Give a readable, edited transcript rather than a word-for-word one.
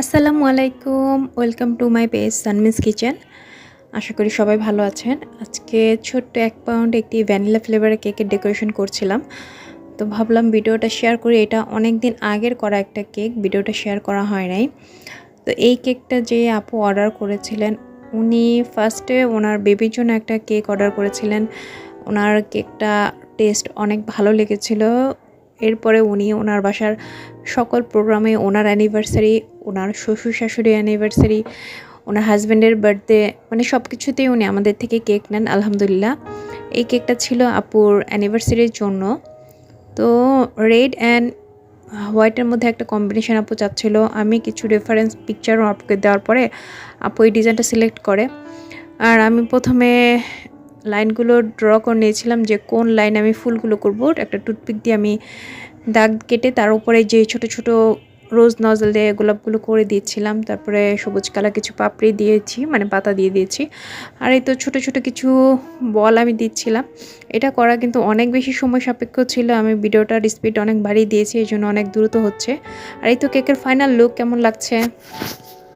আসসালামু আলাইকুম। Welcome to my page সানমিস কিচেন। আশা করি সবাই ভালো আছেন। আজকে ছোট্ট ১ পাউন্ড একটি ভ্যানিলা ফ্লেভারের কেকের ডেকোরেশন করছিলাম। তো ভাবলাম ভিডিওটা শেয়ার করি। এটা অনেক দিন আগের করা একটা কেক, ভিডিওটা শেয়ার করা হয় নাই। তো এই কেকটা যে আপু অর্ডার করেছিলেন, উনি ফার্স্টে ওনার বেবির জন্য একটা কেক অর্ডার করেছিলেন। ওনার কেকটা টেস্ট অনেক ভালো লেগেছিল। এরপরে উনি ওনার বাসার সকল প্রোগ্রামে, ওনার অ্যানিভার্সারি, ওনার শ্বশুর শাশুড়ি অ্যানিভার্সারি, ওনার হাজব্যান্ডের বার্থডে, মানে সব কিছুতেই উনি আমাদের থেকে কেক নেন আলহামদুলিল্লাহ। এই কেকটা ছিল আপুর অ্যানিভার্সারির জন্য। তো রেড অ্যান্ড হোয়াইটের মধ্যে একটা কম্বিনেশন আপু চাচ্ছিল। আমি কিছু রেফারেন্স পিকচারও আপুকে দেওয়ার পরে আপু এই ডিজাইনটা সিলেক্ট করে। আর আমি প্রথমে লাইনগুলো ড্র করে নিয়েছিলাম যে কোন লাইন আমি ফুলগুলো করব। একটা টুথপিক দিয়ে আমি দাগ কেটে তার উপরে যে ছোট ছোট রোজ নজল দিয়ে গোলাপগুলো করে দিয়েছিলাম। তারপরে সবুজ কালার কিছু পাপড়ি দিয়েছি, মানে পাতা দিয়ে দিয়েছি। আর এই তো ছোট ছোট কিছু বল আমি দিচ্ছিলাম। এটা করা কিন্তু অনেক বেশি সময় সাপেক্ষ ছিল। আমি ভিডিওটার স্পিড অনেক বাড়িয়ে দিয়েছি, এই জন্য অনেক দ্রুত হচ্ছে। আর এই তো কেকের ফাইনাল লুক কেমন লাগছে।